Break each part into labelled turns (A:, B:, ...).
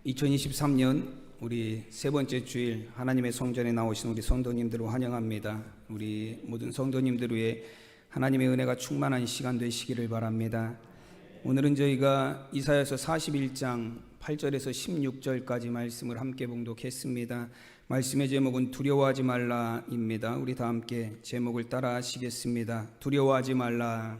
A: 2023년 우리 세 번째 주일 하나님의 성전에 나오신 우리 성도님들을 환영합니다. 우리 모든 성도님들 위해 하나님의 은혜가 충만한 시간 되시기를 바랍니다. 오늘은 저희가 이사야서 41장 8절에서 16절까지 말씀을 함께 봉독했습니다. 말씀의 제목은 두려워하지 말라입니다. 우리 다 함께 제목을 따라 하시겠습니다. 두려워하지 말라.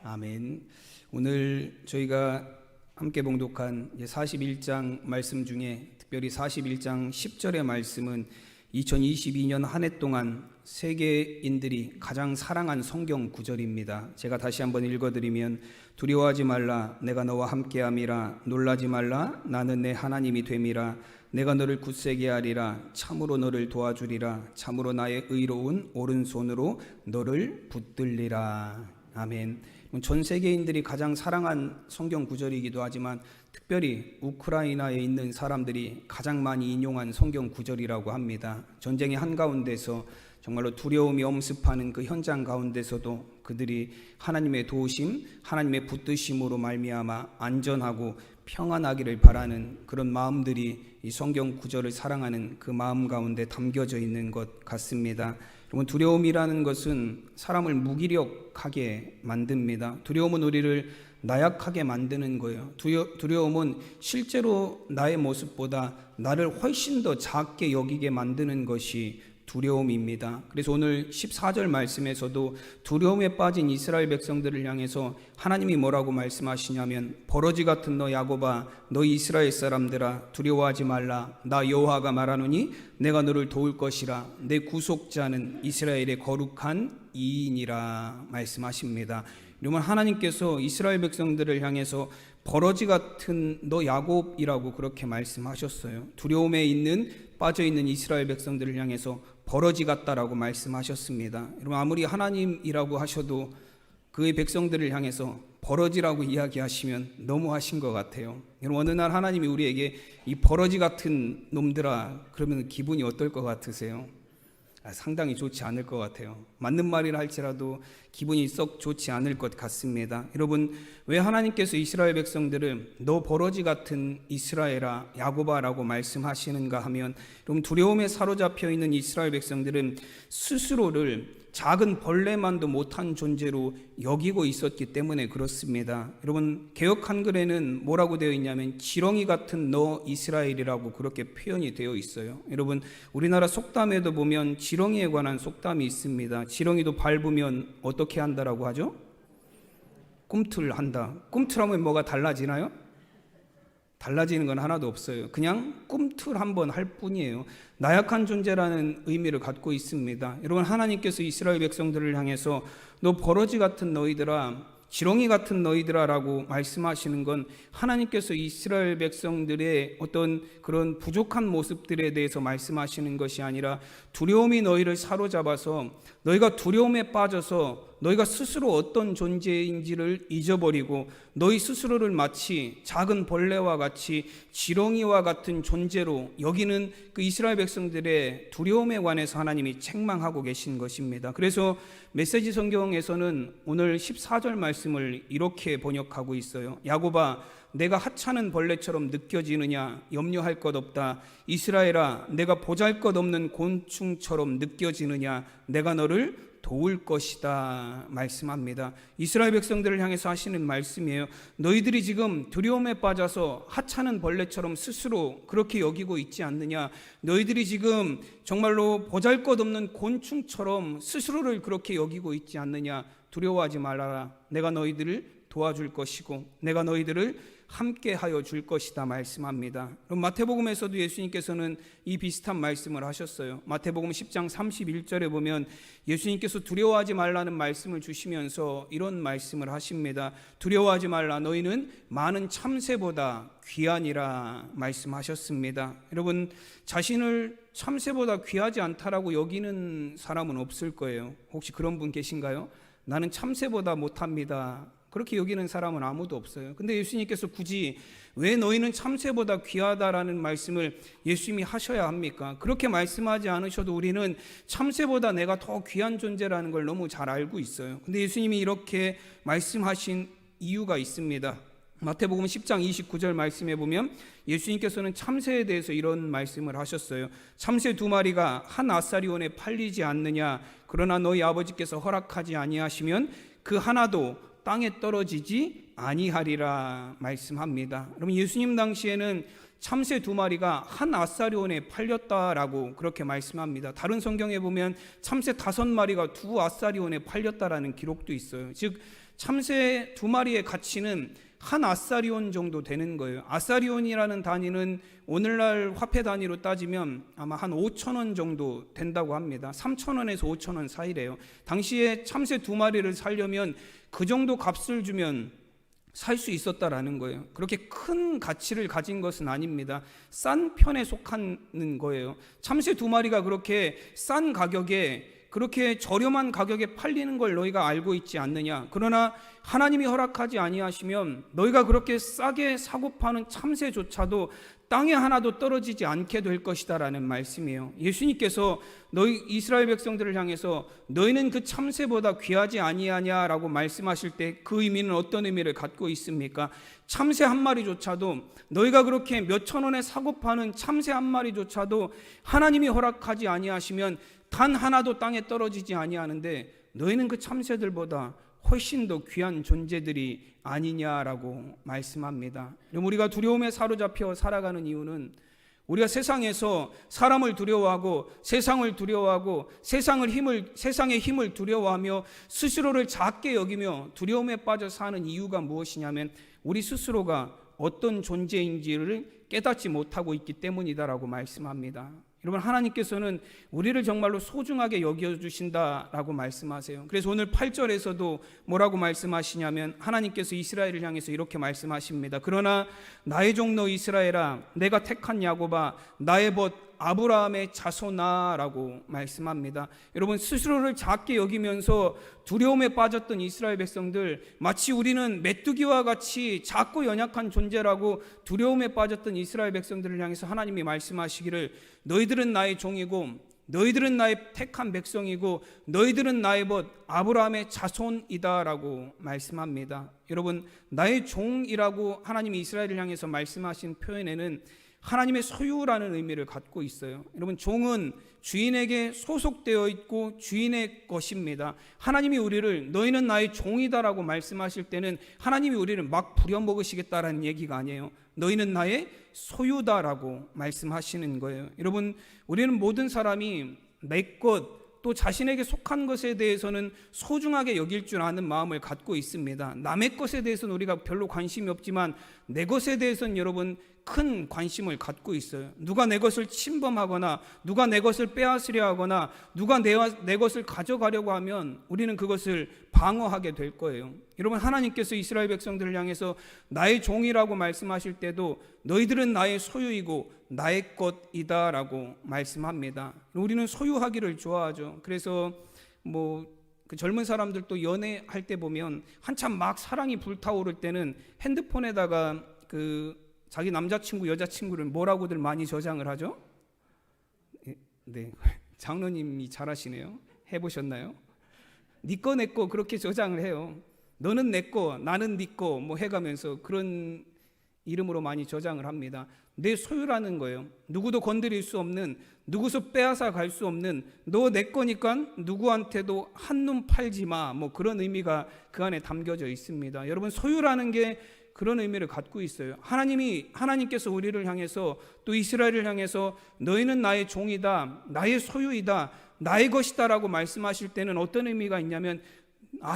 A: 아멘. 오늘 저희가 함께 봉독한 41장 말씀 중에 특별히 41장 10절의 말씀은 2022년 한 해 동안 세계인들이 가장 사랑한 성경 구절입니다. 제가 다시 한번 읽어드리면 두려워하지 말라 내가 너와 함께함이라 놀라지 말라 나는 내 하나님이 됨이라 내가 너를 굳세게 하리라 참으로 너를 도와주리라 참으로 나의 의로운 오른손으로 너를 붙들리라. 아멘. 전 세계인들이 가장 사랑한 성경 구절이기도 하지만 특별히 우크라이나에 있는 사람들이 가장 많이 인용한 성경 구절이라고 합니다. 전쟁의 한가운데서 정말로 두려움이 엄습하는 그 현장 가운데서도 그들이 하나님의 도우심, 하나님의 붙드심으로 말미암아 안전하고 평안하기를 바라는 그런 마음들이 이 성경 구절을 사랑하는 그 마음 가운데 담겨져 있는 것 같습니다. 여러분, 두려움이라는 것은 사람을 무기력하게 만듭니다. 두려움은 우리를 나약하게 만드는 거예요. 두려움은 실제로 나의 모습보다 나를 훨씬 더 작게 여기게 만드는 것이 두려움입니다. 그래서 오늘 14절 말씀에서도 두려움에 빠진 이스라엘 백성들을 향해서 하나님이 뭐라고 말씀하시냐면 버러지 같은 너 야곱아 너 이스라엘 사람들아 두려워하지 말라 나 여호와가 말하노니 내가 너를 도울 것이라 내 구속자는 이스라엘의 거룩한 이인이라 말씀하십니다. 여러분, 하나님께서 이스라엘 백성들을 향해서 버러지 같은 너 야곱이라고 그렇게 말씀하셨어요. 두려움에 빠져있는 이스라엘 백성들을 향해서 버러지 같다라고 말씀하셨습니다. 여러분, 아무리 하나님이라고 하셔도 그의 백성들을 향해서 버러지라고 이야기하시면 너무하신 것 같아요. 여러분, 어느 날 하나님이 우리에게 이 버러지 같은 놈들아 그러면 기분이 어떨 것 같으세요? 상당히 좋지 않을 것 같아요. 맞는 말이라 할지라도 기분이 썩 좋지 않을 것 같습니다. 여러분, 왜 하나님께서 이스라엘 백성들을 너 버러지 같은 이스라엘아 야곱아라고 말씀하시는가 하면 여러분, 두려움에 사로잡혀 있는 이스라엘 백성들은 스스로를 작은 벌레만도 못한 존재로 여기고 있었기 때문에 그렇습니다. 여러분, 개역 한글에는 뭐라고 되어 있냐면 지렁이 같은 너 이스라엘이라고 그렇게 표현이 되어 있어요. 여러분, 우리나라 속담에도 보면 지렁이에 관한 속담이 있습니다. 지렁이도 밟으면 어떻게 한다라고 하죠? 꿈틀한다. 꿈틀하면 뭐가 달라지나요? 달라지는 건 하나도 없어요. 그냥 꿈틀 한번 할 뿐이에요. 나약한 존재라는 의미를 갖고 있습니다. 여러분, 하나님께서 이스라엘 백성들을 향해서 너 버러지 같은 너희들아 지렁이 같은 너희들아라고 말씀하시는 건 하나님께서 이스라엘 백성들의 어떤 그런 부족한 모습들에 대해서 말씀하시는 것이 아니라 두려움이 너희를 사로잡아서 너희가 두려움에 빠져서 너희가 스스로 어떤 존재인지를 잊어버리고 너희 스스로를 마치 작은 벌레와 같이 지렁이와 같은 존재로 여기는 그 이스라엘 백성들의 두려움에 관해서 하나님이 책망하고 계신 것입니다. 그래서 메시지 성경에서는 오늘 14절 말씀을 이렇게 번역하고 있어요. 야곱아 내가 하찮은 벌레처럼 느껴지느냐 염려할 것 없다. 이스라엘아 내가 보잘것없는 곤충처럼 느껴지느냐 내가 너를 도울 것이다 말씀합니다. 이스라엘 백성들을 향해서 하시는 말씀이에요. 너희들이 지금 두려움에 빠져서 하찮은 벌레처럼 스스로 그렇게 여기고 있지 않느냐. 너희들이 지금 정말로 보잘것없는 곤충처럼 스스로를 그렇게 여기고 있지 않느냐. 두려워하지 말아라. 내가 너희들을 도와줄 것이고 내가 너희들을 함께하여 줄 것이다 말씀합니다. 그럼 마태복음에서도 예수님께서는 이 비슷한 말씀을 하셨어요. 마태복음 10장 31절에 보면 예수님께서 두려워하지 말라는 말씀을 주시면서 이런 말씀을 하십니다. 두려워하지 말라 너희는 많은 참새보다 귀하니라 말씀하셨습니다. 여러분, 자신을 참새보다 귀하지 않다라고 여기는 사람은 없을 거예요. 혹시 그런 분 계신가요? 나는 참새보다 못합니다. 그렇게 여기는 사람은 아무도 없어요. 근데 예수님께서 굳이 왜 너희는 참새보다 귀하다라는 말씀을 예수님이 하셔야 합니까? 그렇게 말씀하지 않으셔도 우리는 참새보다 내가 더 귀한 존재라는 걸 너무 잘 알고 있어요. 근데 예수님이 이렇게 말씀하신 이유가 있습니다. 마태복음 10장 29절 말씀에 보면 예수님께서는 참새에 대해서 이런 말씀을 하셨어요. 참새 2마리가 한 아사리온에 팔리지 않느냐? 그러나 너희 아버지께서 허락하지 아니하시면 그 하나도 땅에 떨어지지 아니하리라 말씀합니다. 여러분, 예수님 당시에는 참새 2마리가 한 아사리온에 팔렸다라고 그렇게 말씀합니다. 다른 성경에 보면 참새 5마리가 2아사리온에 팔렸다라는 기록도 있어요. 즉 참새 2마리의 가치는 한 아사리온 정도 되는 거예요. 아사리온이라는 단위는 오늘날 화폐 단위로 따지면 아마 한 5,000원 정도 된다고 합니다. 3,000원에서 5,000원 사이래요. 당시에 참새 2마리를 살려면 그 정도 값을 주면 살 수 있었다라는 거예요. 그렇게 큰 가치를 가진 것은 아닙니다. 싼 편에 속하는 거예요. 참새 2마리가 그렇게 싼 가격에, 그렇게 저렴한 가격에 팔리는 걸 너희가 알고 있지 않느냐? 그러나 하나님이 허락하지 아니하시면 너희가 그렇게 싸게 사고 파는 참새조차도 땅에 하나도 떨어지지 않게 될 것이다라는 말씀이에요. 예수님께서 너희 이스라엘 백성들을 향해서 너희는 그 참새보다 귀하지 아니하냐라고 말씀하실 때 그 의미는 어떤 의미를 갖고 있습니까? 참새 한 마리조차도, 너희가 그렇게 몇천 원에 사고 파는 참새 한 마리조차도 하나님이 허락하지 아니하시면 단 하나도 땅에 떨어지지 아니하는데 너희는 그 참새들보다 훨씬 더 귀한 존재들이 아니냐라고 말씀합니다. 우리가 두려움에 사로잡혀 살아가는 이유는 우리가 세상에서 사람을 두려워하고 세상을 두려워하고 세상의 힘을 두려워하며 스스로를 작게 여기며 두려움에 빠져 사는 이유가 무엇이냐면 우리 스스로가 어떤 존재인지를 깨닫지 못하고 있기 때문이다라고 말씀합니다. 여러분, 하나님께서는 우리를 정말로 소중하게 여겨주신다라고 말씀하세요. 그래서 오늘 8절에서도 뭐라고 말씀하시냐면 하나님께서 이스라엘을 향해서 이렇게 말씀하십니다. 그러나 나의 종로 이스라엘아, 내가 택한 야곱아, 나의 벗 아브라함의 자손아라고 말씀합니다. 여러분, 스스로를 작게 여기면서 두려움에 빠졌던 이스라엘 백성들, 마치 우리는 메뚜기와 같이 작고 연약한 존재라고 두려움에 빠졌던 이스라엘 백성들을 향해서 하나님이 말씀하시기를 너희들은 나의 종이고 너희들은 나의 택한 백성이고 너희들은 나의 벗 아브라함의 자손이다라고 말씀합니다. 여러분, 나의 종이라고 하나님이 이스라엘을 향해서 말씀하신 표현에는 하나님의 소유라는 의미를 갖고 있어요. 여러분, 종은 주인에게 소속되어 있고 주인의 것입니다. 하나님이 우리를 너희는 나의 종이다라고 말씀하실 때는 하나님이 우리를 막 부려먹으시겠다라는 얘기가 아니에요. 너희는 나의 소유다라고 말씀하시는 거예요. 여러분, 우리는 모든 사람이 내 것, 또 자신에게 속한 것에 대해서는 소중하게 여길 줄 아는 마음을 갖고 있습니다. 남의 것에 대해서는 우리가 별로 관심이 없지만 내 것에 대해서는 여러분 큰 관심을 갖고 있어요. 누가 내 것을 침범하거나 누가 내 것을 빼앗으려 하거나 누가 내 것을 가져가려고 하면 우리는 그것을 방어하게 될 거예요. 여러분, 하나님께서 이스라엘 백성들을 향해서 나의 종이라고 말씀하실 때도 너희들은 나의 소유이고 나의 것이다 라고 말씀합니다. 우리는 소유하기를 좋아하죠. 그래서 그 젊은 사람들도 연애할 때 보면 한참 막 사랑이 불타오를 때는 핸드폰에다가 자기 남자친구 여자친구를 뭐라고들 많이 저장을 하죠? 네, 장로님이 잘하시네요. 해보셨나요? 네 거 내 거 그렇게 저장을 해요. 너는 내 거, 나는 네 거 해가면서 그런 이름으로 많이 저장을 합니다. 내 소유라는 거예요. 누구도 건드릴 수 없는, 누구서 빼앗아 갈 수 없는, 너 내 거니까 누구한테도 한눈 팔지 마, 그런 의미가 그 안에 담겨져 있습니다. 여러분, 소유라는 게 그런 의미를 갖고 있어요. 하나님께서 우리를 향해서 또 이스라엘을 향해서 너희는 나의 종이다, 나의 소유이다, 나의 것이다라고 말씀하실 때는 어떤 의미가 있냐면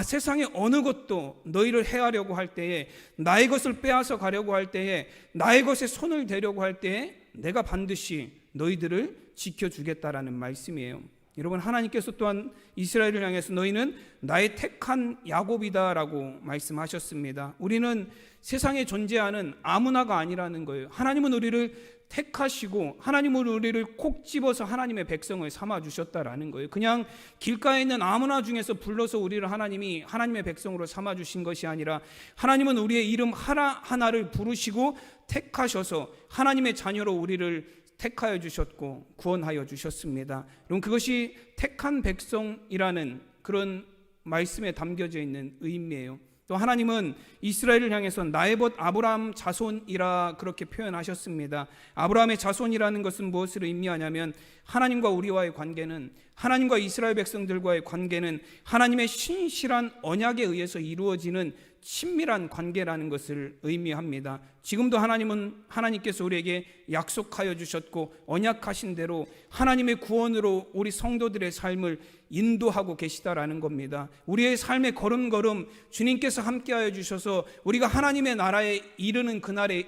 A: 세상의 어느 것도 너희를 해하려고 할 때에, 나의 것을 빼앗아 가려고 할 때에, 나의 것에 손을 대려고 할 때에 내가 반드시 너희들을 지켜주겠다라는 말씀이에요. 여러분, 하나님께서 또한 이스라엘을 향해서 너희는 나의 택한 야곱이다라고 말씀하셨습니다. 우리는 세상에 존재하는 아무나가 아니라는 거예요. 하나님은 우리를 택하시고 하나님은 우리를 콕 집어서 하나님의 백성을 삼아주셨다라는 거예요. 그냥 길가에 있는 아무나 중에서 불러서 우리를 하나님이 하나님의 백성으로 삼아주신 것이 아니라 하나님은 우리의 이름 하나하나를 부르시고 택하셔서 하나님의 자녀로 우리를 택하여 주셨고 구원하여 주셨습니다. 여러분, 그것이 택한 백성이라는 그런 말씀에 담겨져 있는 의미예요. 또 하나님은 이스라엘을 향해서 나의 벗 아브라함 자손이라 그렇게 표현하셨습니다. 아브라함의 자손이라는 것은 무엇을 의미하냐면 하나님과 우리와의 관계는, 하나님과 이스라엘 백성들과의 관계는 하나님의 신실한 언약에 의해서 이루어지는 친밀한 관계라는 것을 의미합니다. 지금도 하나님께서 우리에게 약속하여 주셨고 언약하신 대로 하나님의 구원으로 우리 성도들의 삶을 인도하고 계시다라는 겁니다. 우리의 삶의 걸음걸음 주님께서 함께하여 주셔서 우리가 하나님의 나라에 이르는 그날에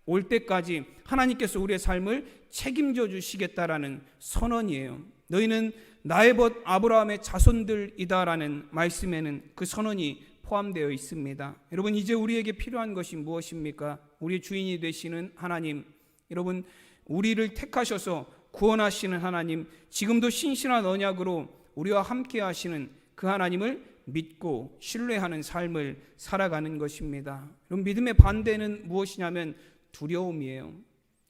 A: 올 때까지 하나님께서 우리의 삶을 책임져 주시겠다라는 선언이에요. 너희는 나의 벗 아브라함의 자손들이다라는 말씀에는 그 선언이 포함되어 있습니다. 여러분, 이제 우리에게 필요한 것이 무엇입니까? 우리의 주인이 되시는 하나님, 여러분, 우리를 택하셔서 구원하시는 하나님, 지금도 신실한 언약으로 우리와 함께 하시는 그 하나님을 믿고 신뢰하는 삶을 살아가는 것입니다. 여러분, 믿음의 반대는 무엇이냐면 두려움이에요.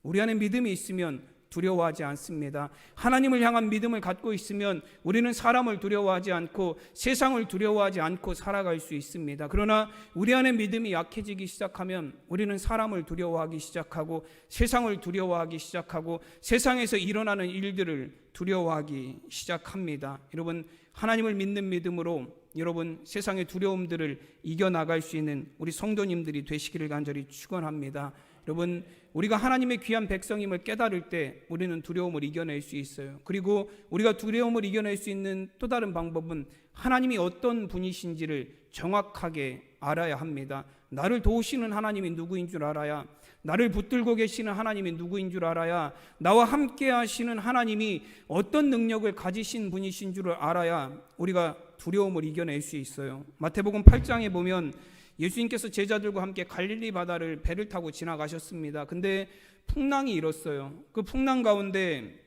A: 우리 안에 믿음이 있으면 두려워하지 않습니다. 하나님을 향한 믿음을 갖고 있으면 우리는 사람을 두려워하지 않고 세상을 두려워하지 않고 살아갈 수 있습니다. 그러나 우리 안에 믿음이 약해지기 시작하면 우리는 사람을 두려워하기 시작하고 세상을 두려워하기 시작하고 세상에서 일어나는 일들을 두려워하기 시작합니다. 여러분, 하나님을 믿는 믿음으로 여러분 세상의 두려움들을 이겨나갈 수 있는 우리 성도님들이 되시기를 간절히 축원합니다. 여러분, 우리가 하나님의 귀한 백성임을 깨달을 때 우리는 두려움을 이겨낼 수 있어요. 그리고 우리가 두려움을 이겨낼 수 있는 또 다른 방법은 하나님이 어떤 분이신지를 정확하게 알아야 합니다. 나를 도우시는 하나님이 누구인 줄 알아야, 나를 붙들고 계시는 하나님이 누구인 줄 알아야, 나와 함께 하시는 하나님이 어떤 능력을 가지신 분이신 줄을 알아야 우리가 두려움을 이겨낼 수 있어요. 마태복음 8장에 보면 예수님께서 제자들과 함께 갈릴리 바다를 배를 타고 지나가셨습니다. 근데 풍랑이 일었어요. 그 풍랑 가운데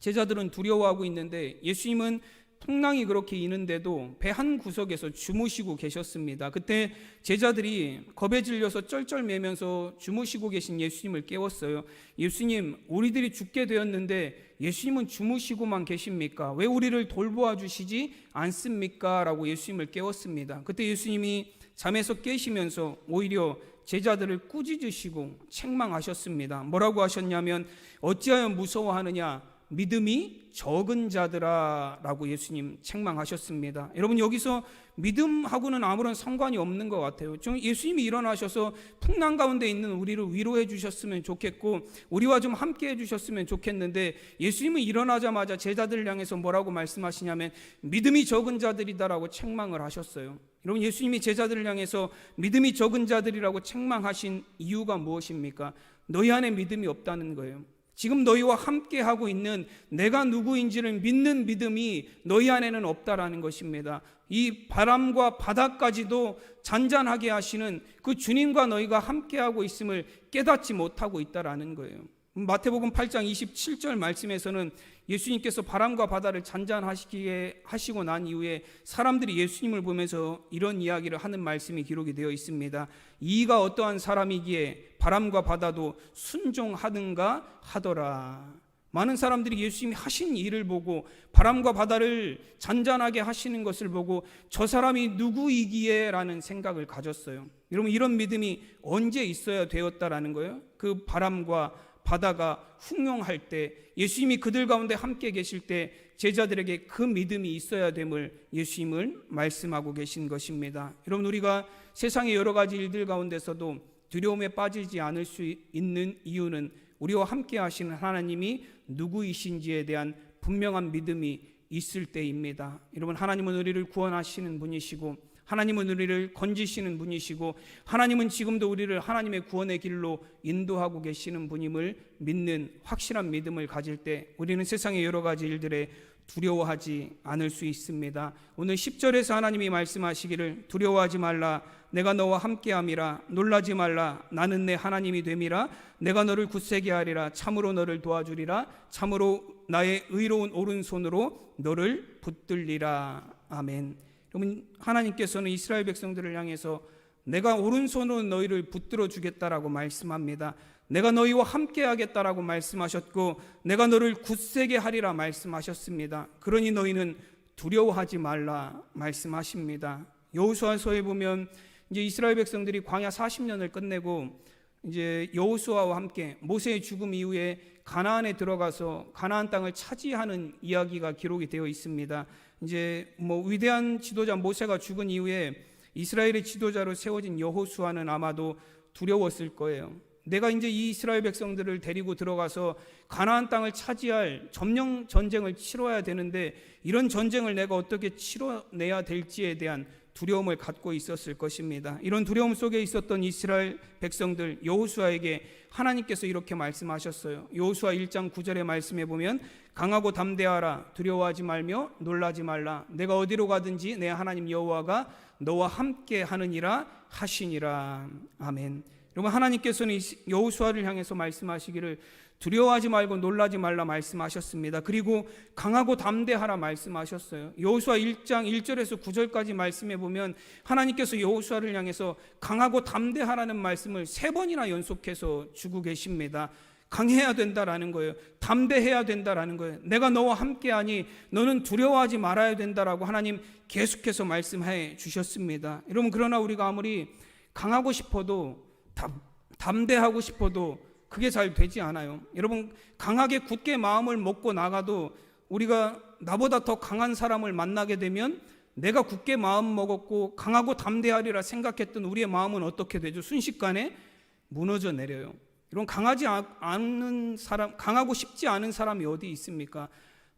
A: 제자들은 두려워하고 있는데 예수님은 풍랑이 그렇게 이는데도 배 한 구석에서 주무시고 계셨습니다. 그때 제자들이 겁에 질려서 쩔쩔매면서 주무시고 계신 예수님을 깨웠어요. 예수님, 우리들이 죽게 되었는데 예수님은 주무시고만 계십니까? 왜 우리를 돌보아 주시지 않습니까? 라고 예수님을 깨웠습니다. 그때 예수님이 잠에서 깨시면서 오히려 제자들을 꾸짖으시고 책망하셨습니다. 뭐라고 하셨냐면 어찌하여 무서워하느냐, 믿음이 적은 자들아 라고 예수님 책망하셨습니다. 여러분, 여기서 믿음하고는 아무런 상관이 없는 것 같아요. 예수님이 일어나셔서 풍랑 가운데 있는 우리를 위로해 주셨으면 좋겠고 우리와 좀 함께 해 주셨으면 좋겠는데 예수님은 일어나자마자 제자들을 향해서 뭐라고 말씀하시냐면 믿음이 적은 자들이다라고 책망을 하셨어요. 여러분, 예수님이 제자들을 향해서 믿음이 적은 자들이라고 책망하신 이유가 무엇입니까? 너희 안에 믿음이 없다는 거예요. 지금 너희와 함께 하고 있는 내가 누구인지를 믿는 믿음이 너희 안에는 없다라는 것입니다. 이 바람과 바다까지도 잔잔하게 하시는 그 주님과 너희가 함께 하고 있음을 깨닫지 못하고 있다라는 거예요. 마태복음 8장 27절 말씀에서는 예수님께서 바람과 바다를 잔잔하시게 하시고 난 이후에 사람들이 예수님을 보면서 이런 이야기를 하는 말씀이 기록이 되어 있습니다. 이가 어떠한 사람이기에 바람과 바다도 순종하든가 하더라. 많은 사람들이 예수님이 하신 일을 보고 바람과 바다를 잔잔하게 하시는 것을 보고 저 사람이 누구이기에 라는 생각을 가졌어요. 여러분, 이런 믿음이 언제 있어야 되었다라는 거예요? 그 바람과 바다가 흥용할 때, 예수님이 그들 가운데 함께 계실 때 제자들에게 그 믿음이 있어야 됨을 예수님은 말씀하고 계신 것입니다. 여러분, 우리가 세상의 여러 가지 일들 가운데서도 두려움에 빠지지 않을 수 있는 이유는 우리와 함께 하시는 하나님이 누구이신지에 대한 분명한 믿음이 있을 때입니다. 여러분, 하나님은 우리를 구원하시는 분이시고 하나님은 우리를 건지시는 분이시고 하나님은 지금도 우리를 하나님의 구원의 길로 인도하고 계시는 분임을 믿는 확실한 믿음을 가질 때 우리는 세상의 여러 가지 일들에 두려워하지 않을 수 있습니다. 오늘 10절에서 하나님이 말씀하시기를 두려워하지 말라, 내가 너와 함께함이라, 놀라지 말라, 나는 내 하나님이 됨이라, 내가 너를 굳세게 하리라, 참으로 너를 도와주리라, 참으로 나의 의로운 오른손으로 너를 붙들리라. 아멘. 여러분, 하나님께서는 이스라엘 백성들을 향해서 내가 오른손으로 너희를 붙들어 주겠다라고 말씀합니다. 내가 너희와 함께 하겠다라고 말씀하셨고 내가 너를 굳세게 하리라 말씀하셨습니다. 그러니 너희는 두려워하지 말라 말씀하십니다. 여호수아서에 보면 이제 이스라엘 백성들이 광야 40년을 끝내고 이제 여호수아와 함께 모세의 죽음 이후에 가나안에 들어가서 가나안 땅을 차지하는 이야기가 기록이 되어 있습니다. 이제 위대한 지도자 모세가 죽은 이후에 이스라엘의 지도자로 세워진 여호수아는 아마도 두려웠을 거예요. 내가 이제 이 이스라엘 백성들을 데리고 들어가서 가나안 땅을 차지할 점령 전쟁을 치러야 되는데 이런 전쟁을 내가 어떻게 치러내야 될지에 대한 두려움을 갖고 있었을 것입니다. 이런 두려움 속에 있었던 이스라엘 백성들 여호수아에게 하나님께서 이렇게 말씀하셨어요. 여호수아 1장 9절의 말씀에 보면 강하고 담대하라, 두려워하지 말며 놀라지 말라, 내가 어디로 가든지 내 하나님 여호와가 너와 함께 하느니라 하시니라. 아멘. 여러분, 하나님께서는 여호수아를 향해서 말씀하시기를 두려워하지 말고 놀라지 말라 말씀하셨습니다. 그리고 강하고 담대하라 말씀하셨어요. 여호수아 1장 1절에서 9절까지 말씀해 보면 하나님께서 여호수아를 향해서 강하고 담대하라는 말씀을 3번이나 연속해서 주고 계십니다. 강해야 된다라는 거예요. 담대해야 된다라는 거예요. 내가 너와 함께하니 너는 두려워하지 말아야 된다라고 하나님 계속해서 말씀해 주셨습니다. 여러분, 그러나 우리가 아무리 강하고 싶어도 담대하고 싶어도 그게 잘 되지 않아요. 여러분, 강하게 굳게 마음을 먹고 나가도 우리가 나보다 더 강한 사람을 만나게 되면 내가 굳게 마음 먹었고 강하고 담대하리라 생각했던 우리의 마음은 어떻게 되죠? 순식간에 무너져 내려요. 여러분, 강하지 않은 사람, 강하고 싶지 않은 사람이 어디 있습니까?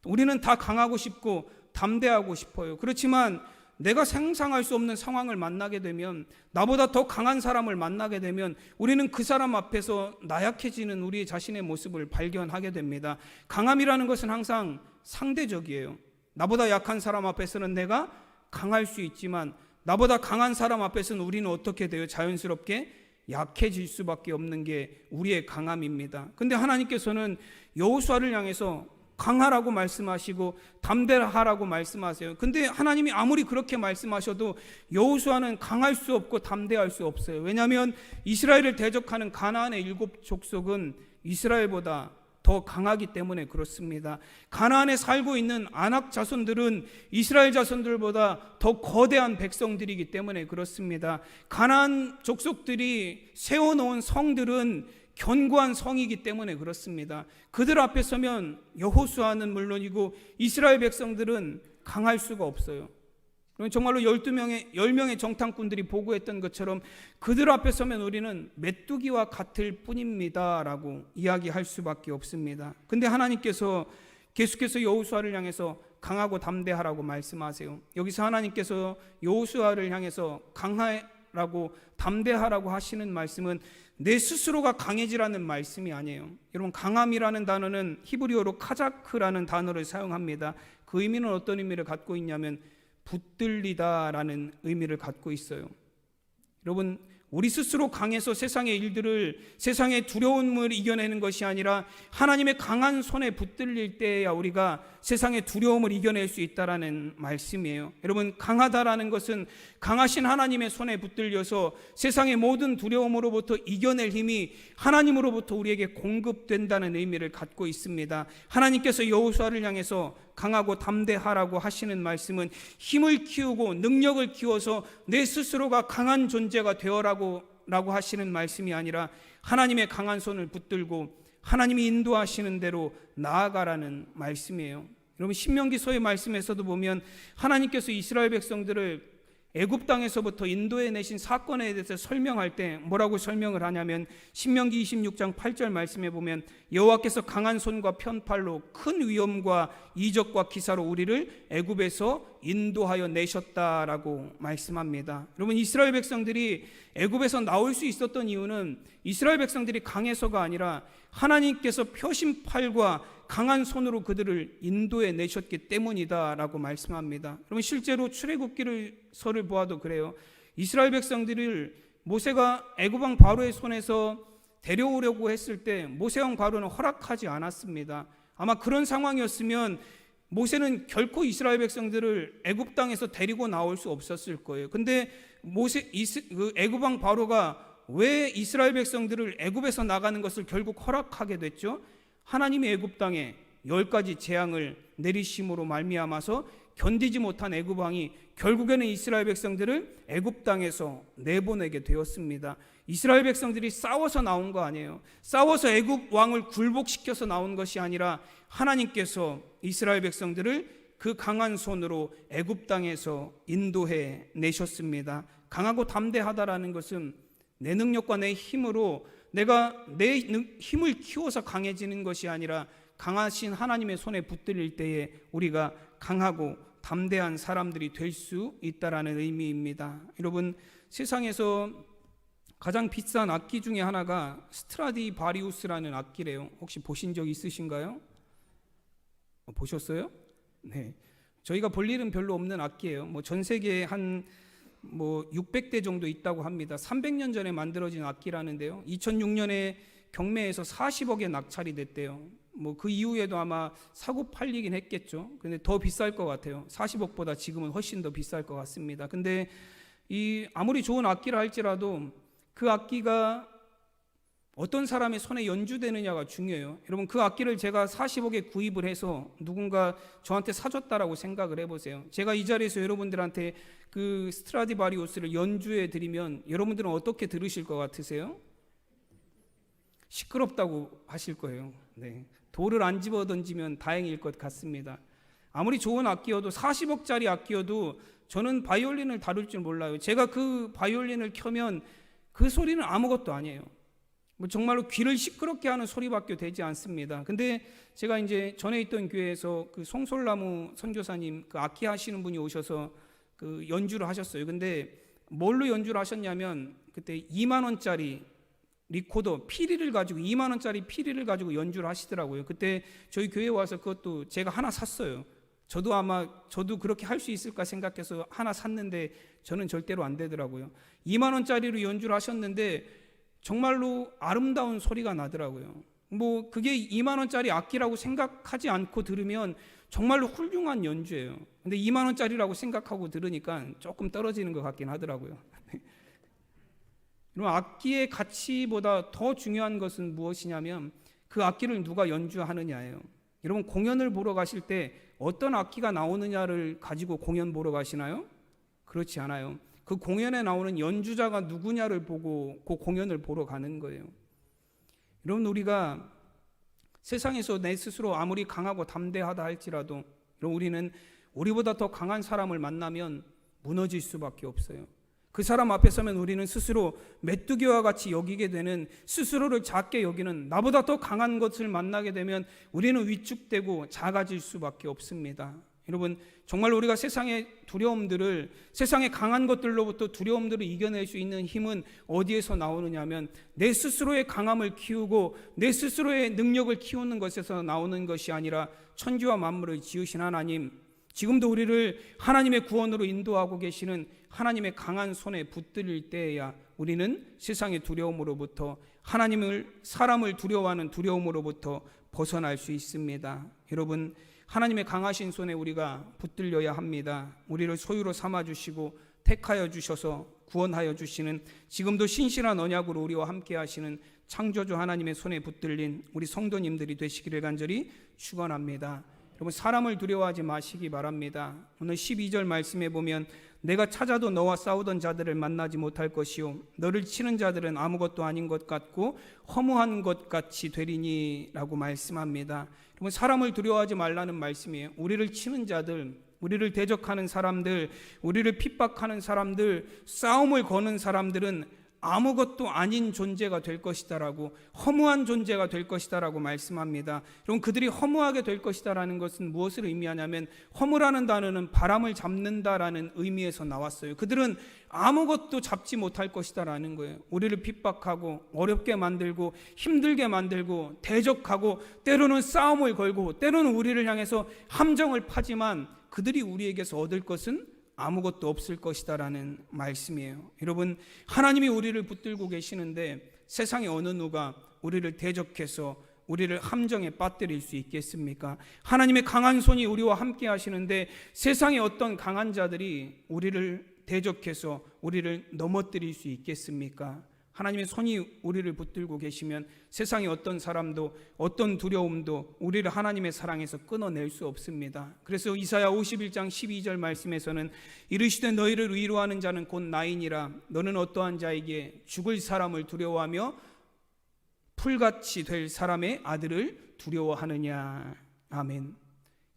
A: 우리는 다 강하고 싶고 담대하고 싶어요. 그렇지만 내가 상상할 수 없는 상황을 만나게 되면, 나보다 더 강한 사람을 만나게 되면 우리는 그 사람 앞에서 나약해지는 우리 자신의 모습을 발견하게 됩니다. 강함이라는 것은 항상 상대적이에요. 나보다 약한 사람 앞에서는 내가 강할 수 있지만 나보다 강한 사람 앞에서는 우리는 어떻게 돼요? 자연스럽게 약해질 수밖에 없는 게 우리의 강함입니다. 근데 하나님께서는 여호수아를 향해서 강하라고 말씀하시고 담대하라고 말씀하세요. 근데 하나님이 아무리 그렇게 말씀하셔도 여호수아는 강할 수 없고 담대할 수 없어요. 왜냐하면 이스라엘을 대적하는 가나안의 7 족속은 이스라엘보다 더 강하기 때문에 그렇습니다. 가나안에 살고 있는 아낙 자손들은 이스라엘 자손들보다 더 거대한 백성들이기 때문에 그렇습니다. 가나안 족속들이 세워놓은 성들은 견고한 성이기 때문에 그렇습니다. 그들 앞에 서면 여호수아는 물론이고 이스라엘 백성들은 강할 수가 없어요. 정말로 10명의 정탐꾼들이 보고했던 것처럼 그들 앞에 서면 우리는 메뚜기와 같을 뿐입니다 라고 이야기할 수밖에 없습니다. 근데 하나님께서 계속해서 여호수아를 향해서 강하고 담대하라고 말씀하세요. 여기서 하나님께서 여호수아를 향해서 강하라고 담대하라고 하시는 말씀은 내 스스로가 강해지라는 말씀이 아니에요. 여러분, 강함이라는 단어는 히브리어로 카자크라는 단어를 사용합니다. 그 의미는 어떤 의미를 갖고 있냐면 붙들리다라는 의미를 갖고 있어요. 여러분, 우리 스스로 강해서 세상의 일들을, 세상의 두려움을 이겨내는 것이 아니라 하나님의 강한 손에 붙들릴 때야 우리가 세상의 두려움을 이겨낼 수 있다라는 말씀이에요. 여러분, 강하다라는 것은 강하신 하나님의 손에 붙들려서 세상의 모든 두려움으로부터 이겨낼 힘이 하나님으로부터 우리에게 공급된다는 의미를 갖고 있습니다. 하나님께서 여호수아를 향해서 강하고 담대하라고 하시는 말씀은 힘을 키우고 능력을 키워서 내 스스로가 강한 존재가 되어라고 하시는 말씀이 아니라 하나님의 강한 손을 붙들고 하나님이 인도하시는 대로 나아가라는 말씀이에요. 여러분, 신명기서의 말씀에서도 보면 하나님께서 이스라엘 백성들을 애굽 땅에서부터 인도해내신 사건에 대해서 설명할 때 뭐라고 설명을 하냐면 신명기 26장 8절 말씀에 보면 여호와께서 강한 손과 편팔로 큰 위엄과 이적과 기사로 우리를 애굽에서 인도하여 내셨다라고 말씀합니다. 여러분, 이스라엘 백성들이 애굽에서 나올 수 있었던 이유는 이스라엘 백성들이 강해서가 아니라 하나님께서 표심팔과 강한 손으로 그들을 인도해 내셨기 때문이다라고 말씀합니다. 그러면 실제로 출애굽기서를 보아도 그래요. 이스라엘 백성들을 모세가 애굽 왕 바로의 손에서 데려오려고 했을 때 모세 왕 바로는 허락하지 않았습니다. 아마 그런 상황이었으면 모세는 결코 이스라엘 백성들을 애굽 땅에서 데리고 나올 수 없었을 거예요. 근데 애굽 왕 바로가 왜 이스라엘 백성들을 애굽에서 나가는 것을 결국 허락하게 됐죠? 하나님이 애굽 땅에 10가지 재앙을 내리심으로 말미암아서 견디지 못한 애굽 왕이 결국에는 이스라엘 백성들을 애굽 땅에서 내보내게 되었습니다. 이스라엘 백성들이 싸워서 나온 거 아니에요. 싸워서 애굽 왕을 굴복시켜서 나온 것이 아니라 하나님께서 이스라엘 백성들을 그 강한 손으로 애굽 땅에서 인도해 내셨습니다. 강하고 담대하다라는 것은 내 능력과 내 힘으로 내가 내 힘을 키워서 강해지는 것이 아니라 강하신 하나님의 손에 붙들릴 때에 우리가 강하고 담대한 사람들이 될 수 있다라는 의미입니다. 여러분, 세상에서 가장 비싼 악기 중에 하나가 스트라디바리우스라는 악기래요. 혹시 보신 적 있으신가요? 보셨어요? 네. 저희가 볼 일은 별로 없는 악기예요. 전 세계에 한 600대 정도 있다고 합니다. 300년 전에 만들어진 악기라는데요. 2006년에 경매에서 40억에 낙찰이 됐대요. 그 이후에도 아마 사고 팔리긴 했겠죠. 근데 더 비쌀 것 같아요. 40억보다 지금은 훨씬 더 비쌀 것 같습니다. 근데 아무리 좋은 악기라 할지라도 그 악기가 어떤 사람의 손에 연주되느냐가 중요해요. 여러분, 그 악기를 제가 40억에 구입을 해서 누군가 저한테 사줬다라고 생각을 해보세요. 제가 이 자리에서 여러분들한테 그 스트라디바리우스를 연주해 드리면 여러분들은 어떻게 들으실 것 같으세요? 시끄럽다고 하실 거예요. 네. 돌을 안 집어 던지면 다행일 것 같습니다. 아무리 좋은 악기여도 40억짜리 악기여도 저는 바이올린을 다룰 줄 몰라요. 제가 그 바이올린을 켜면 그 소리는 아무것도 아니에요. 정말로 귀를 시끄럽게 하는 소리밖에 되지 않습니다. 근데 제가 이제 전에 있던 교회에서 그 송솔나무 선교사님 그 악기 하시는 분이 오셔서 그 연주를 하셨어요. 근데 뭘로 연주를 하셨냐면 그때 2만 원짜리 리코더 피리를 가지고 2만 원짜리 피리를 가지고 연주를 하시더라고요. 그때 저희 교회에 와서 그것도 제가 하나 샀어요. 저도 그렇게 할 수 있을까 생각해서 하나 샀는데 저는 절대로 안 되더라고요. 2만 원짜리로 연주를 하셨는데 정말로 아름다운 소리가 나더라고요. 그게 2만 원짜리 악기라고 생각하지 않고 들으면 정말로 훌륭한 연주예요. 근데 2만 원짜리라고 생각하고 들으니까 조금 떨어지는 것 같긴 하더라고요. 악기의 가치보다 더 중요한 것은 무엇이냐면 그 악기를 누가 연주하느냐예요. 여러분, 공연을 보러 가실 때 어떤 악기가 나오느냐를 가지고 공연 보러 가시나요? 그렇지 않아요. 그 공연에 나오는 연주자가 누구냐를 보고 그 공연을 보러 가는 거예요. 여러분, 우리가 세상에서 내 스스로 아무리 강하고 담대하다 할지라도 우리는 우리보다 더 강한 사람을 만나면 무너질 수밖에 없어요. 그 사람 앞에 서면 우리는 스스로 메뚜기와 같이 여기게 되는, 스스로를 작게 여기는, 나보다 더 강한 것을 만나게 되면 우리는 위축되고 작아질 수밖에 없습니다. 여러분, 정말 우리가 세상의 두려움들을, 세상의 강한 것들로부터 두려움들을 이겨낼 수 있는 힘은 어디에서 나오느냐 하면 내 스스로의 강함을 키우고 내 스스로의 능력을 키우는 것에서 나오는 것이 아니라 천지와 만물을 지으신 하나님, 지금도 우리를 하나님의 구원으로 인도하고 계시는 하나님의 강한 손에 붙들릴 때에야 우리는 세상의 두려움으로부터, 사람을 두려워하는 두려움으로부터 벗어날 수 있습니다. 여러분, 하나님의 강하신 손에 우리가 붙들려야 합니다. 우리를 소유로 삼아주시고 택하여 주셔서 구원하여 주시는, 지금도 신실한 언약으로 우리와 함께 하시는 창조주 하나님의 손에 붙들린 우리 성도님들이 되시기를 간절히 축원합니다. 여러분, 사람을 두려워하지 마시기 바랍니다. 오늘 12절 말씀에 보면 내가 찾아도 너와 싸우던 자들을 만나지 못할 것이요 너를 치는 자들은 아무것도 아닌 것 같고 허무한 것 같이 되리니 라고 말씀합니다. 여러분, 사람을 두려워하지 말라는 말씀이에요. 우리를 치는 자들, 우리를 대적하는 사람들, 우리를 핍박하는 사람들, 싸움을 거는 사람들은 아무것도 아닌 존재가 될 것이다라고, 허무한 존재가 될 것이다라고 말씀합니다. 여러분, 그들이 허무하게 될 것이다라는 것은 무엇을 의미하냐면, 허무라는 단어는 바람을 잡는다라는 의미에서 나왔어요. 그들은 아무것도 잡지 못할 것이다라는 거예요. 우리를 핍박하고 어렵게 만들고 힘들게 만들고 대적하고 때로는 싸움을 걸고 때로는 우리를 향해서 함정을 파지만 그들이 우리에게서 얻을 것은 아무것도 없을 것이다라는 말씀이에요. 여러분, 하나님이 우리를 붙들고 계시는데 세상에 어느 누가 우리를 대적해서 우리를 함정에 빠뜨릴 수 있겠습니까? 하나님의 강한 손이 우리와 함께 하시는데 세상에 어떤 강한 자들이 우리를 대적해서 우리를 넘어뜨릴 수 있겠습니까? 하나님의 손이 우리를 붙들고 계시면 세상의 어떤 사람도 어떤 두려움도 우리를 하나님의 사랑에서 끊어낼 수 없습니다. 그래서 이사야 51장 12절 말씀에서는 이르시되 너희를 위로하는 자는 곧 나이니라. 너는 어떠한 자에게 죽을 사람을 두려워하며 풀같이 될 사람의 아들을 두려워하느냐. 아멘.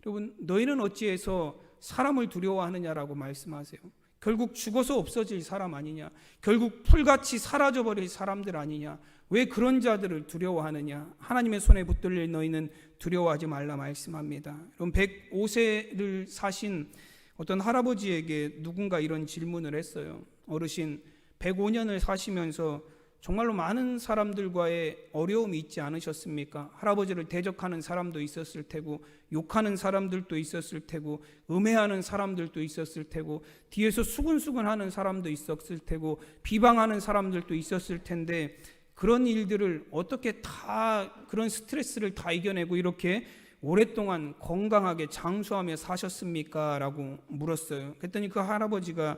A: 여러분, 너희는 어찌해서 사람을 두려워하느냐라고 말씀하세요. 결국 죽어서 없어질 사람 아니냐, 결국 풀같이 사라져버릴 사람들 아니냐, 왜 그런 자들을 두려워하느냐. 하나님의 손에 붙들릴 너희는 두려워하지 말라 말씀합니다. 여러분, 105세를 사신 어떤 할아버지에게 누군가 이런 질문을 했어요. 어르신, 105년을 사시면서 정말로 많은 사람들과의 어려움이 있지 않으셨습니까? 할아버지를 대적하는 사람도 있었을 테고, 욕하는 사람들도 있었을 테고, 음해하는 사람들도 있었을 테고, 뒤에서 수근수근하는 사람도 있었을 테고, 비방하는 사람들도 있었을 텐데, 그런 일들을 어떻게 다, 그런 스트레스를 다 이겨내고 이렇게 오랫동안 건강하게 장수하며 사셨습니까? 라고 물었어요. 그랬더니 그 할아버지가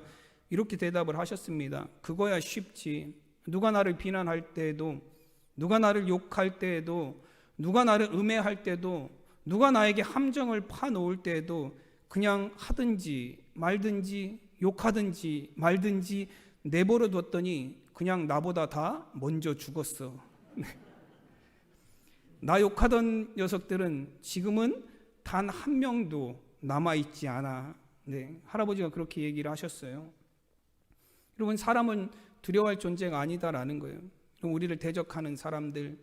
A: 이렇게 대답을 하셨습니다. 그거야 쉽지. 누가 나를 비난할 때에도, 누가 나를 욕할 때에도, 누가 나를 음해할 때도, 누가 나에게 함정을 파놓을 때에도 그냥 하든지 말든지 욕하든지 말든지 내버려 뒀더니 그냥 나보다 다 먼저 죽었어. 나 욕하던 녀석들은 지금은 단 한 명도 남아있지 않아. 네, 할아버지가 그렇게 얘기를 하셨어요. 여러분, 사람은 두려워할 존재가 아니다라는 거예요. 우리를 대적하는 사람들,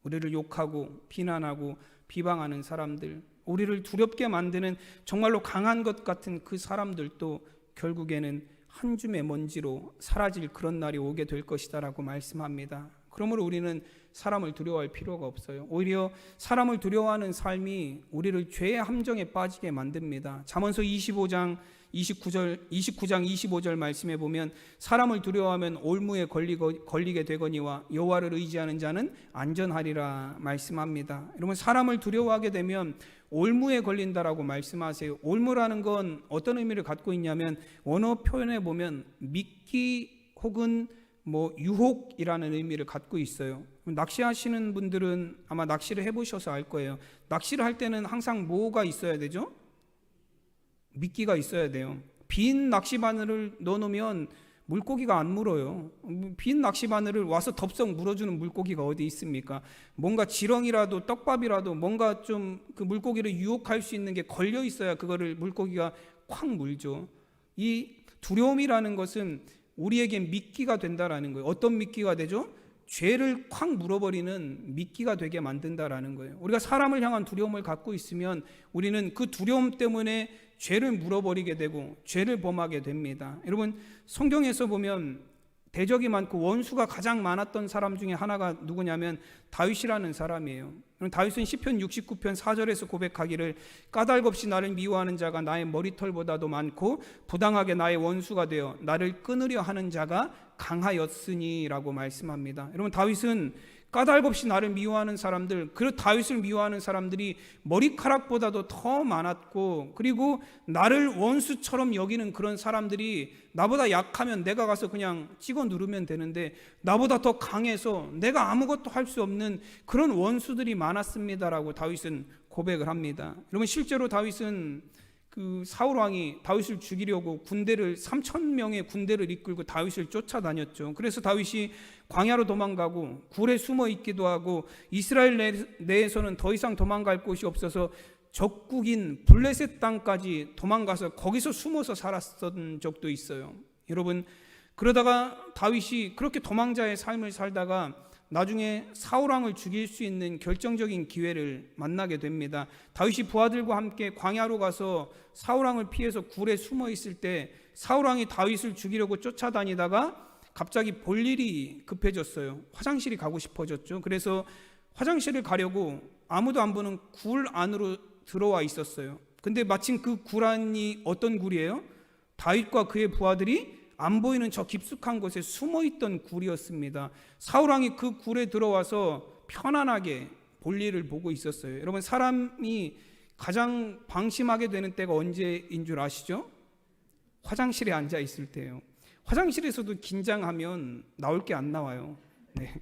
A: 우리를 욕하고 비난하고 비방하는 사람들, 우리를 두렵게 만드는 정말로 강한 것 같은 그 사람들도 결국에는 한 줌의 먼지로 사라질 그런 날이 오게 될 것이다라고 말씀합니다. 그러므로 우리는 사람을 두려워할 필요가 없어요. 오히려 사람을 두려워하는 삶이 우리를 죄의 함정에 빠지게 만듭니다. 잠언서 29장 25절 말씀에 보면 사람을 두려워하면 올무에 걸리게 되거니와 여호와를 의지하는 자는 안전하리라 말씀합니다. 여러분, 사람을 두려워하게 되면 올무에 걸린다라고 말씀하세요. 올무라는 건 어떤 의미를 갖고 있냐면 원어 표현에 보면 미끼 혹은 유혹이라는 의미를 갖고 있어요. 낚시하시는 분들은 아마 낚시를 해보셔서 알 거예요. 낚시를 할 때는 항상 뭐가 있어야 되죠? 미끼가 있어야 돼요. 빈 낚시바늘을 넣어놓으면 물고기가 안 물어요. 빈 낚시바늘을 와서 덥석 물어주는 물고기가 어디 있습니까? 뭔가 지렁이라도 떡밥이라도 뭔가 좀 그 물고기를 유혹할 수 있는 게 걸려 있어야 그거를 물고기가 콱 물죠. 이 두려움이라는 것은 우리에게 미끼가 된다라는 거예요. 어떤 미끼가 되죠? 죄를 콱 물어버리는 미끼가 되게 만든다라는 거예요. 우리가 사람을 향한 두려움을 갖고 있으면 우리는 그 두려움 때문에 죄를 물어버리게 되고 죄를 범하게 됩니다. 여러분, 성경에서 보면 대적이 많고 원수가 가장 많았던 사람 중에 하나가 누구냐면 다윗이라는 사람이에요. 다윗은 시편 69편 4절에서 고백하기를 까닭없이 나를 미워하는 자가 나의 머리털보다도 많고 부당하게 나의 원수가 되어 나를 끊으려 하는 자가 강하였으니 라고 말씀합니다. 여러분, 다윗은 까닭없이 나를 미워하는 사람들, 그 다윗을 미워하는 사람들이 머리카락보다도 더 많았고, 그리고 나를 원수처럼 여기는 그런 사람들이 나보다 약하면 내가 가서 그냥 찍어 누르면 되는데 나보다 더 강해서 내가 아무것도 할 수 없는 그런 원수들이 많았습니다라고 다윗은 고백을 합니다. 여러분, 실제로 다윗은 그 사울 왕이 다윗을 죽이려고 3,000명의 군대를 이끌고 다윗을 쫓아다녔죠. 그래서 다윗이 광야로 도망가고 굴에 숨어 있기도 하고 이스라엘 내에서는 더 이상 도망갈 곳이 없어서 적국인 블레셋 땅까지 도망가서 거기서 숨어서 살았던 적도 있어요. 여러분, 그러다가 다윗이 그렇게 도망자의 삶을 살다가 나중에 사울왕을 죽일 수 있는 결정적인 기회를 만나게 됩니다. 다윗이 부하들과 함께 광야로 가서 사울왕을 피해서 굴에 숨어 있을 때 사울왕이 다윗을 죽이려고 쫓아다니다가 갑자기 볼 일이 급해졌어요. 화장실이 가고 싶어졌죠. 그래서 화장실을 가려고 아무도 안 보는 굴 안으로 들어와 있었어요. 근데 마침 그 굴 안이 어떤 굴이에요? 다윗과 그의 부하들이 안 보이는 저 깊숙한 곳에 숨어있던 굴이었습니다. 사울왕이 그 굴에 들어와서 편안하게 볼일을 보고 있었어요. 여러분, 사람이 가장 방심하게 되는 때가 언제인 줄 아시죠? 화장실에 앉아 있을 때예요. 화장실에서도 긴장하면 나올 게 안 나와요. 네.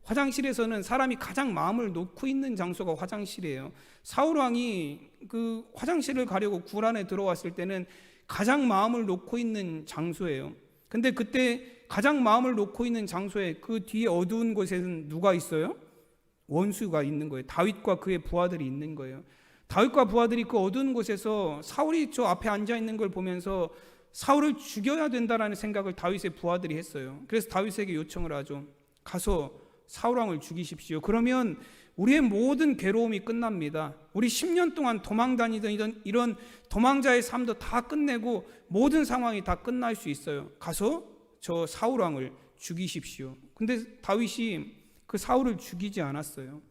A: 화장실에서는 사람이 가장 마음을 놓고 있는 장소가 화장실이에요. 사울 왕이 그 화장실을 가려고 굴 안에 들어왔을 때는 가장 마음을 놓고 있는 장소예요. 근데 그때 가장 마음을 놓고 있는 장소에 그 뒤에 어두운 곳에는 누가 있어요? 원수가 있는 거예요. 다윗과 그의 부하들이 있는 거예요. 다윗과 부하들이 그 어두운 곳에서 사울이 저 앞에 앉아 있는 걸 보면서 사울을 죽여야 된다라는 생각을 다윗의 부하들이 했어요. 그래서 다윗에게 요청을 하죠. 가서 사울 왕을 죽이십시오. 그러면 우리의 모든 괴로움이 끝납니다. 우리 10년 동안 도망 다니던 이런 도망자의 삶도 다 끝내고 모든 상황이 다 끝날 수 있어요. 가서 저 사울 왕을 죽이십시오. 근데 다윗이 그 사울을 죽이지 않았어요.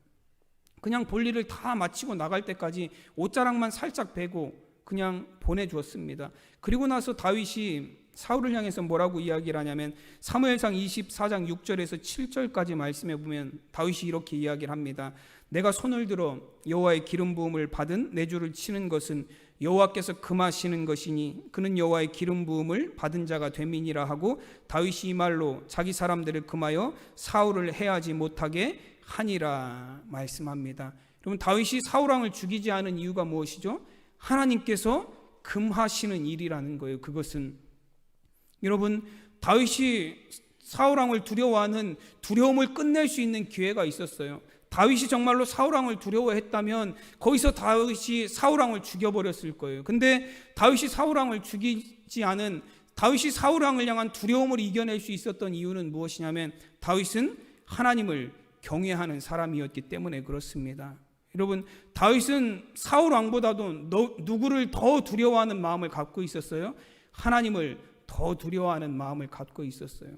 A: 그냥 볼일을 다 마치고 나갈 때까지 옷자락만 살짝 베고 그냥 보내주었습니다. 그리고 나서 다윗이 사울을 향해서 뭐라고 이야기를 하냐면 사무엘상 24장 6절에서 7절까지 말씀해 보면 다윗이 이렇게 이야기를 합니다. 내가 손을 들어 여호와의 기름 부음을 받은 내 주를 치는 것은 여호와께서 금하시는 것이니 그는 여호와의 기름 부음을 받은 자가 됨이니라 하고 다윗이 이 말로 자기 사람들을 금하여 사울을 해하지 못하게 하니라 말씀합니다. 여러분, 다윗이 사울 왕을 죽이지 않은 이유가 무엇이죠? 하나님께서 금하시는 일이라는 거예요. 그것은 여러분, 다윗이 사울 왕을 두려워하는 두려움을 끝낼 수 있는 기회가 있었어요. 다윗이 정말로 사울 왕을 두려워했다면 거기서 다윗이 사울 왕을 죽여버렸을 거예요. 근데 다윗이 사울 왕을 죽이지 않은, 다윗이 사울 왕을 향한 두려움을 이겨낼 수 있었던 이유는 무엇이냐면 다윗은 하나님을 경외하는 사람이었기 때문에 그렇습니다. 여러분, 다윗은 사울 왕보다도 누구를 더 두려워하는 마음을 갖고 있었어요? 하나님을 더 두려워하는 마음을 갖고 있었어요.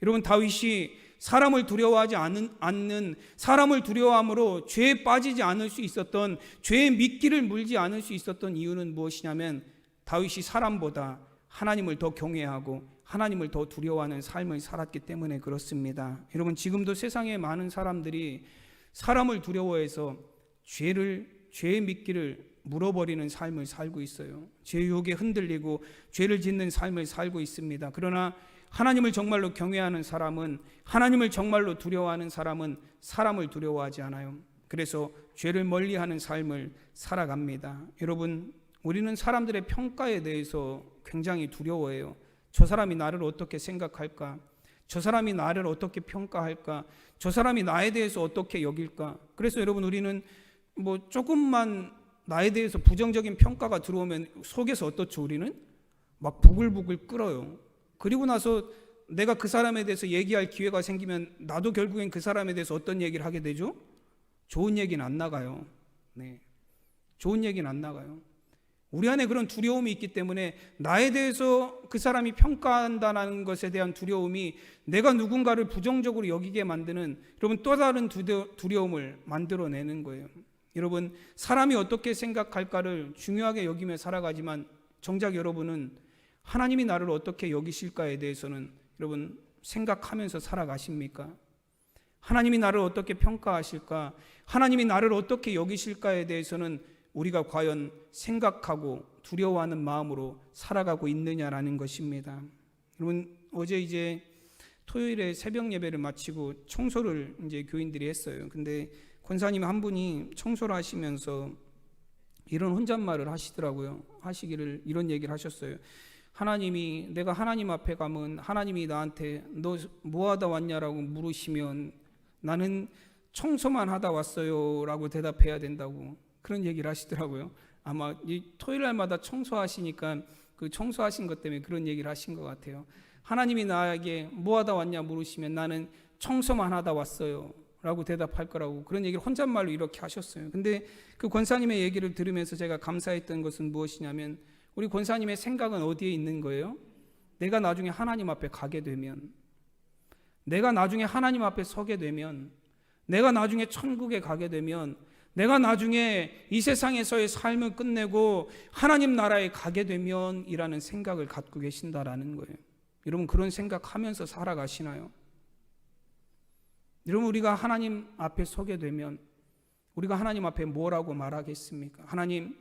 A: 여러분, 다윗이 사람을 두려워하지 않는, 사람을 두려워함으로 죄에 빠지지 않을 수 있었던, 죄의 미끼를 물지 않을 수 있었던 이유는 무엇이냐면 다윗이 사람보다 하나님을 더 경외하고 하나님을 더 두려워하는 삶을 살았기 때문에 그렇습니다. 여러분, 지금도 세상에 많은 사람들이 사람을 두려워해서 죄의 미끼를 물어버리는 삶을 살고 있어요. 죄의 유혹에 흔들리고 죄를 짓는 삶을 살고 있습니다. 그러나 하나님을 정말로 경외하는 사람은, 하나님을 정말로 두려워하는 사람은 사람을 두려워하지 않아요. 그래서 죄를 멀리하는 삶을 살아갑니다. 여러분, 우리는 사람들의 평가에 대해서 굉장히 두려워해요. 저 사람이 나를 어떻게 생각할까? 저 사람이 나를 어떻게 평가할까? 저 사람이 나에 대해서 어떻게 여길까? 그래서 여러분, 우리는 뭐 조금만 나에 대해서 부정적인 평가가 들어오면 속에서 어떻죠? 우리는 막 부글부글 끓어요. 그리고 나서 내가 그 사람에 대해서 얘기할 기회가 생기면 나도 결국엔 그 사람에 대해서 어떤 얘기를 하게 되죠? 좋은 얘기는 안 나가요. 네, 좋은 얘기는 안 나가요. 우리 안에 그런 두려움이 있기 때문에 나에 대해서 그 사람이 평가한다는 것에 대한 두려움이 내가 누군가를 부정적으로 여기게 만드는, 여러분, 또 다른 두려움을 만들어내는 거예요. 여러분, 사람이 어떻게 생각할까를 중요하게 여기며 살아가지만 정작 여러분은 하나님이 나를 어떻게 여기실까에 대해서는 여러분 생각하면서 살아가십니까? 하나님이 나를 어떻게 평가하실까? 하나님이 나를 어떻게 여기실까에 대해서는 우리가 과연 생각하고 두려워하는 마음으로 살아가고 있느냐라는 것입니다. 여러분, 어제 이제 토요일에 새벽 예배를 마치고 청소를 이제 교인들이 했어요. 근데 권사님 한 분이 청소를 하시면서 이런 혼잣말을 하시더라고요. 하시기를 이런 얘기를 하셨어요. 하나님이, 내가 하나님 앞에 가면 하나님이 나한테 너 뭐 하다 왔냐라고 물으시면 나는 청소만 하다 왔어요 라고 대답해야 된다고, 그런 얘기를 하시더라고요. 아마 이 토요일 날마다 청소하시니까 그 청소하신 것 때문에 그런 얘기를 하신 것 같아요. 하나님이 나에게 뭐 하다 왔냐 물으시면 나는 청소만 하다 왔어요 라고 대답할 거라고, 그런 얘기를 혼잣말로 이렇게 하셨어요. 근데 그 권사님의 얘기를 들으면서 제가 감사했던 것은 무엇이냐면 우리 권사님의 생각은 어디에 있는 거예요? 내가 나중에 하나님 앞에 가게 되면, 내가 나중에 하나님 앞에 서게 되면, 내가 나중에 천국에 가게 되면, 내가 나중에 이 세상에서의 삶을 끝내고 하나님 나라에 가게 되면 이라는 생각을 갖고 계신다라는 거예요. 여러분, 그런 생각하면서 살아가시나요? 여러분, 우리가 하나님 앞에 서게 되면 우리가 하나님 앞에 뭐라고 말하겠습니까? 하나님,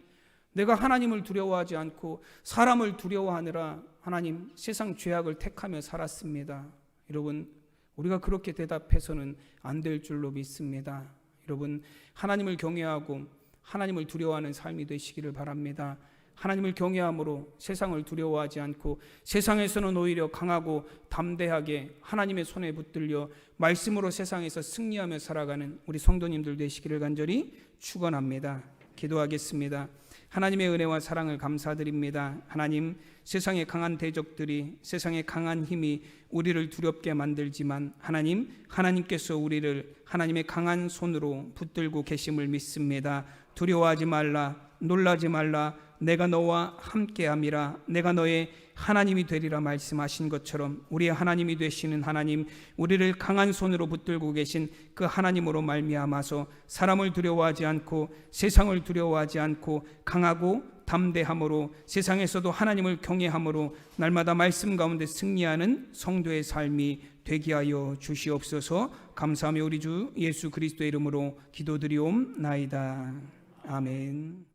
A: 내가 하나님을 두려워하지 않고 사람을 두려워하느라 하나님 세상 죄악을 택하며 살았습니다. 여러분, 우리가 그렇게 대답해서는 안 될 줄로 믿습니다. 여러분, 하나님을 경외하고 하나님을 두려워하는 삶이 되시기를 바랍니다. 하나님을 경외함으로 세상을 두려워하지 않고 세상에서는 오히려 강하고 담대하게 하나님의 손에 붙들려 말씀으로 세상에서 승리하며 살아가는 우리 성도님들 되시기를 간절히 축원합니다. 기도하겠습니다. 하나님의 은혜와 사랑을 감사드립니다. 하나님, 세상의 강한 대적들이, 세상의 강한 힘이 우리를 두렵게 만들지만 하나님께서 우리를 하나님의 강한 손으로 붙들고 계심을 믿습니다. 두려워하지 말라, 놀라지 말라, 내가 너와 함께함이라. 내가 너의 하나님이 되리라 말씀하신 것처럼 우리의 하나님이 되시는 하나님, 우리를 강한 손으로 붙들고 계신 그 하나님으로 말미암아서 사람을 두려워하지 않고 세상을 두려워하지 않고 강하고 담대함으로 세상에서도 하나님을 경외함으로 날마다 말씀 가운데 승리하는 성도의 삶이 되게 하여 주시옵소서. 감사하며 우리 주 예수 그리스도의 이름으로 기도드리옵나이다. 아멘.